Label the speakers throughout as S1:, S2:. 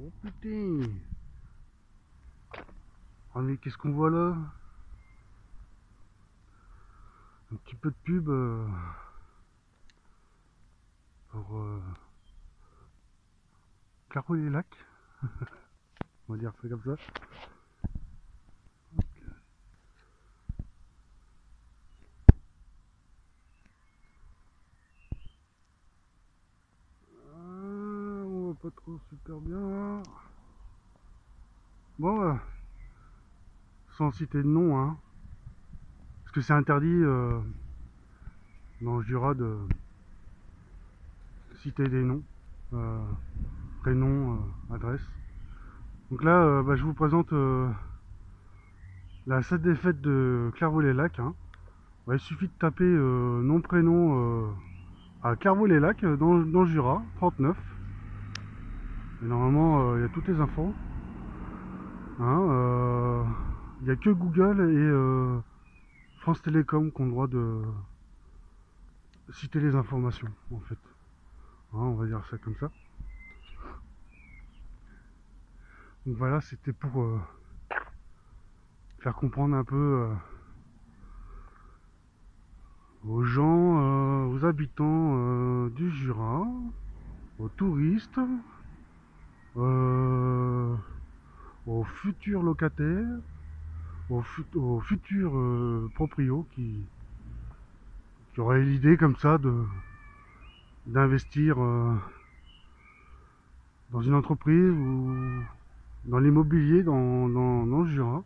S1: Oh putain. Ah mais qu'est-ce qu'on voit là? Un petit peu de pub pour Clairvaux les Lacs. On va dire ça comme ça. On voit pas trop super bien. Bon, sans citer de nom, hein. Parce que c'est interdit dans le Jura de citer des noms. Prénom, adresse. Donc là, je vous présente la scène des fêtes de Clairvaux les Lacs, hein. Il suffit de taper nom prénom à Clairvaux les Lacs dans le Jura 39. Et normalement il y a toutes les infos, hein. Il n'y a que Google et France Télécom qui ont le droit de citer les informations en fait, hein, on va dire ça comme ça. Donc voilà, c'était pour faire comprendre un peu aux gens, aux habitants du Jura, aux touristes, euh, aux futurs locataires, aux futurs proprios qui auraient l'idée comme ça d'investir dans une entreprise ou dans l'immobilier dans le Jura,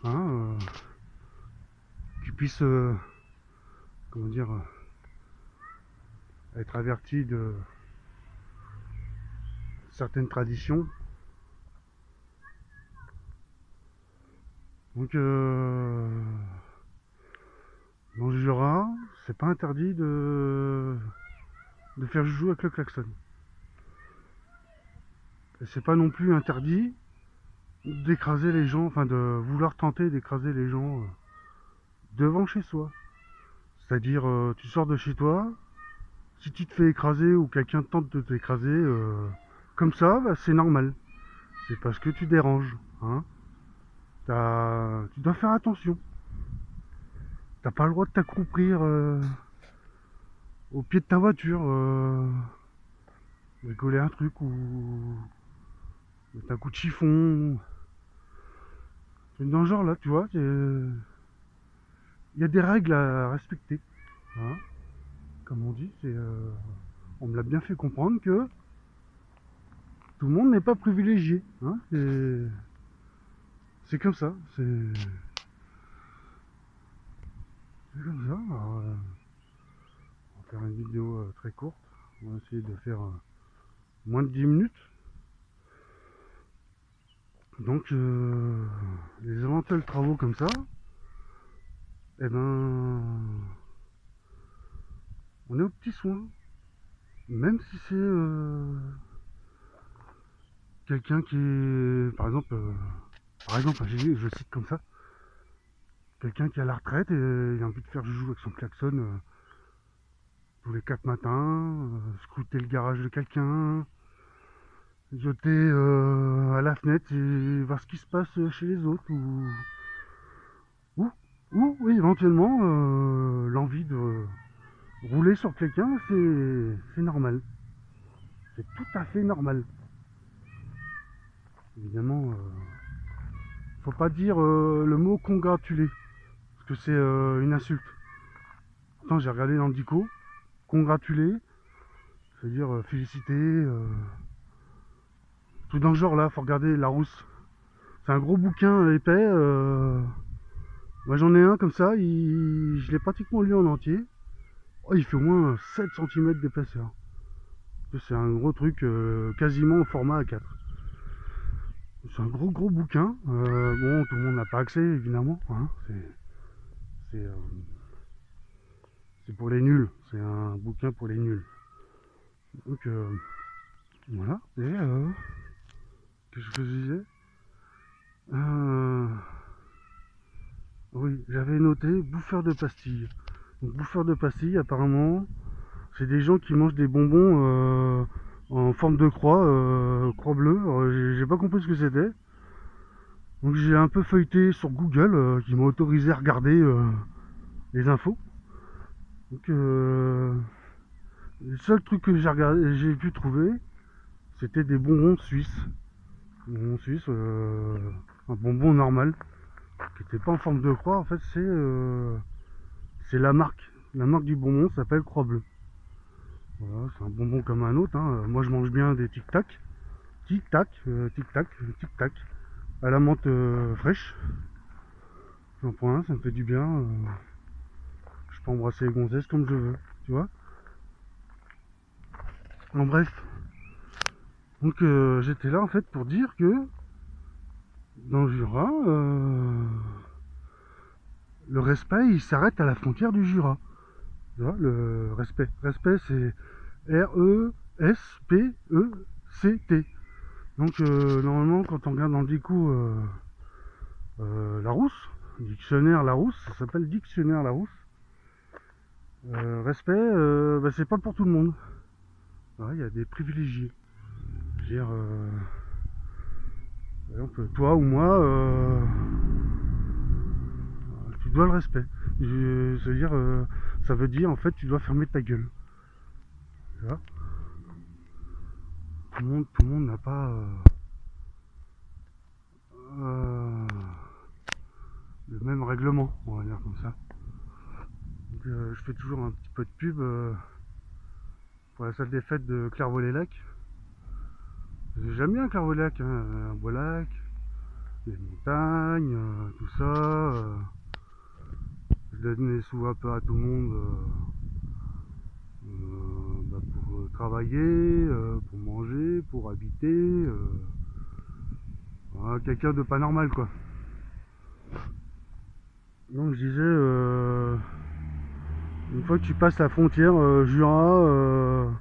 S1: hein, qui puissent comment dire, être avertis de certaines traditions. Donc dans le Jura, c'est pas interdit de faire joujou avec le klaxon. Et c'est pas non plus interdit d'écraser les gens, enfin de vouloir tenter d'écraser les gens devant chez soi. C'est-à-dire, tu sors de chez toi, si tu te fais écraser ou quelqu'un tente de t'écraser, comme ça, c'est normal. C'est parce que tu déranges, hein. Tu dois faire attention. T'as pas le droit de t'accroupir au pied de ta voiture, rigoler un truc ou mettre un coup de chiffon. C'est dans ce genre là, tu vois. Il y a des règles à respecter, hein. Comme on dit, on me l'a bien fait comprendre que tout le monde n'est pas privilégié, hein. C'est comme ça. C'est comme ça. Alors, on va faire une vidéo très courte. On va essayer de faire moins de 10 minutes. Donc, les éventuels travaux comme ça, eh ben, on est aux petits soins. Même si c'est quelqu'un qui est, par exemple, je cite comme ça, quelqu'un qui est à la retraite et il a envie de faire joujou avec son klaxon tous les 4 matins, scruter le garage de quelqu'un, jeter à la fenêtre et voir ce qui se passe chez les autres, ou, ou éventuellement l'envie de rouler sur quelqu'un, c'est normal. C'est tout à fait normal. Évidemment, faut pas dire le mot congratuler, parce que c'est une insulte. Pourtant, j'ai regardé dans le dico, congratuler, c'est-à-dire féliciter, tout dans le genre là, faut regarder Larousse. C'est un gros bouquin épais. Moi j'en ai un comme ça, je l'ai pratiquement lu en entier. Oh, il fait au moins 7 cm d'épaisseur. C'est un gros truc quasiment au format A4. C'est un gros bouquin. Bon, tout le monde n'a pas accès évidemment, hein. C'est pour les nuls. C'est un bouquin pour les nuls. Donc voilà. Et qu'est-ce que je disais? Oui, j'avais noté bouffeur de pastilles. Donc, bouffeur de pastilles, apparemment, c'est des gens qui mangent des bonbons en forme de croix, croix bleue. J'ai pas compris ce que c'était. Donc j'ai un peu feuilleté sur Google qui m'a autorisé à regarder les infos. Donc le seul truc que j'ai pu trouver, c'était des bonbons suisses. Bonbons suisses, un bonbon normal, qui n'était pas en forme de croix. En fait, c'est la marque. La marque du bonbon s'appelle Croix Bleue. Voilà, c'est un bonbon comme un autre, hein. Moi, je mange bien des Tic Tac. Tic Tac, Tic Tac, Tic Tac. À la menthe fraîche. J'en prends un, ça me fait du bien. Je peux embrasser les gonzesses comme je veux, tu vois. En bref. Donc j'étais là en fait pour dire que dans le Jura, le respect il s'arrête à la frontière du Jura. Tu vois, le respect. Respect c'est R-E-S-P-E-C-T. Donc normalement quand on regarde dans le Dico Larousse, dictionnaire Larousse, ça s'appelle dictionnaire Larousse. Respect, bah, c'est pas pour tout le monde. Il y a des privilégiés. Je veux dire, par exemple, toi ou moi, tu dois le respect. Ça veut dire en fait, tu dois fermer ta gueule. Tu vois, tout le monde n'a pas euh, le même règlement, on va dire comme ça. Donc, je fais toujours un petit peu de pub pour la salle des fêtes de Clairvaux-les-Lacs. J'aime bien Clairvaux-les-Lacs, hein, un beau lac, les montagnes, tout ça. Je donne souvent un peu à tout le monde bah, pour travailler, pour manger, pour habiter. Quelqu'un de pas normal quoi. Donc je disais, une fois que tu passes la frontière Jura,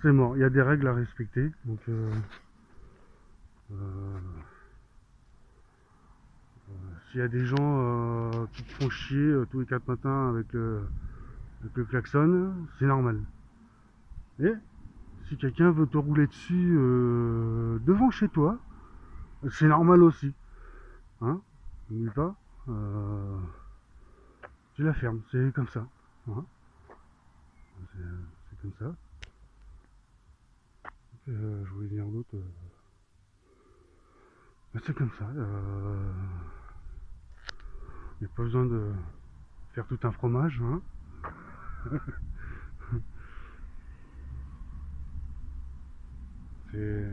S1: c'est mort. Il y a des règles à respecter. Donc euh, s'il y a des gens qui te font chier tous les 4 matins avec le klaxon, c'est normal. Et si quelqu'un veut te rouler dessus devant chez toi, c'est normal aussi. Hein, n'oublie pas. Tu la fermes, c'est comme ça. Hein, c'est comme ça. Je voulais dire d'autre. C'est comme ça. Il n'y a pas besoin de faire tout un fromage. Hein. C'est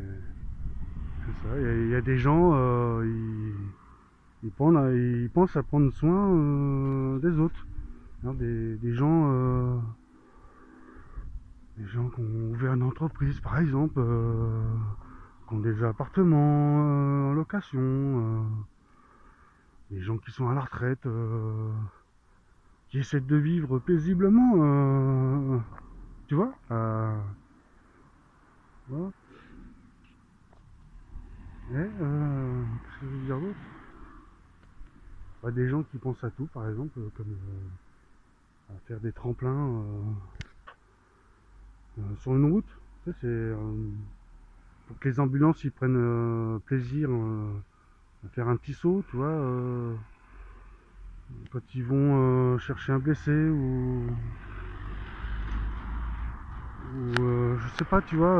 S1: ça. Il y a des gens, ils pensent à prendre soin des autres. Hein, des gens qui ont ouvert une entreprise, par exemple, qui ont des appartements en location, des gens qui sont à la retraite, qui essaient de vivre paisiblement, tu vois. Voilà. Et, qu'est-ce que je veux dire d'autre? Bah, des gens qui pensent à tout, par exemple, comme à faire des tremplins sur une route. Tu sais, c'est pour que les ambulances ils prennent plaisir à faire un petit saut, tu vois, quand ils vont chercher un blessé ou je sais pas, tu vois,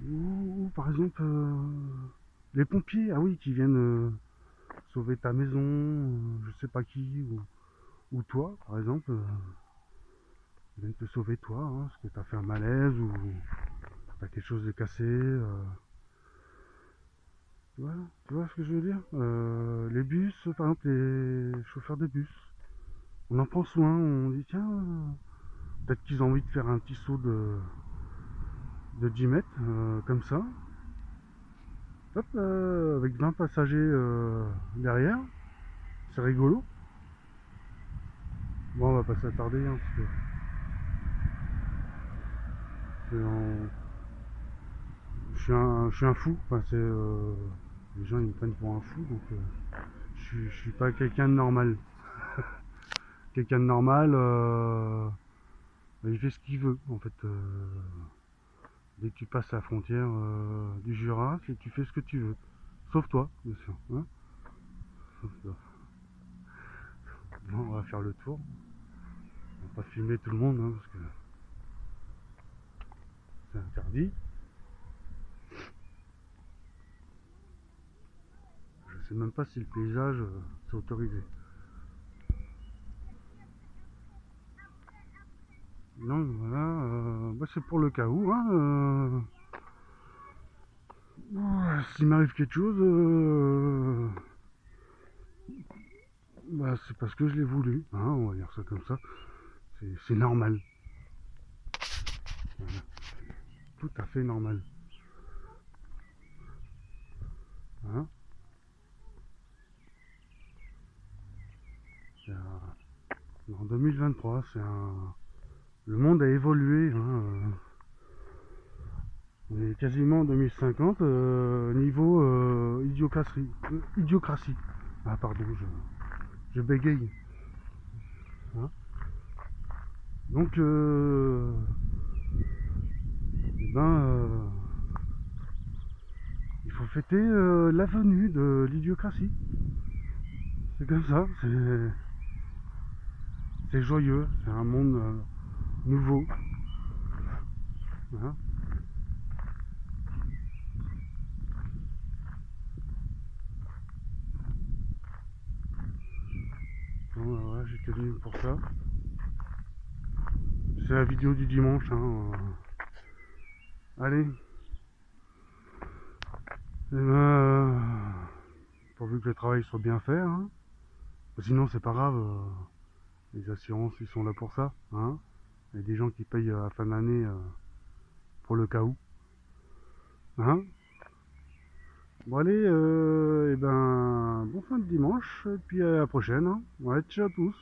S1: ou par exemple les pompiers, ah oui, qui viennent sauver ta maison, je sais pas qui, ou toi, par exemple, ils viennent te sauver toi, hein, parce que t'as fait un malaise ou t'as quelque chose de cassé. Voilà, tu vois ce que je veux dire. Les bus, par exemple, les chauffeurs de bus, on en prend soin, on dit tiens, peut-être qu'ils ont envie de faire un petit saut de 10 mètres, comme ça. Hop, avec 20 passagers derrière, c'est rigolo. Bon, on va pas s'attarder, hein, parce que je suis un fou. Enfin, les gens ils me prennent pour un fou, donc je suis pas quelqu'un de normal. Quelqu'un de normal, il fait ce qu'il veut, en fait. Dès que tu passes la frontière du Jura, tu fais ce que tu veux. Sauf toi, bien sûr. Hein, sauf toi. Bon, on va faire le tour. On va pas filmer tout le monde, hein, parce que c'est interdit. Je sais même pas si le paysage c'est autorisé. Donc voilà, bah, c'est pour le cas où. Hein, s'il m'arrive quelque chose, bah, c'est parce que je l'ai voulu. Hein, on va dire ça comme ça. C'est normal. Voilà. Tout à fait normal. Hein, en 2023, le monde a évolué. Hein, on est quasiment en 2050 niveau idiocratie. Ah pardon, je bégaye. Hein, donc, eh ben, il faut fêter la venue de l'idiocratie. C'est comme ça, c'est joyeux, c'est un monde nouveau. Hein. Bon, voilà, j'étais venu pour ça. C'est la vidéo du dimanche. Hein. Allez. Et ben, pourvu que le travail soit bien fait. Hein. Sinon, c'est pas grave. Les assurances, ils sont là pour ça. Hein. Il y a des gens qui payent à la fin de l'année pour le cas où. Hein. Bon allez, et ben, bon fin de dimanche, et puis à la prochaine. Hein. Ouais, ciao à tous.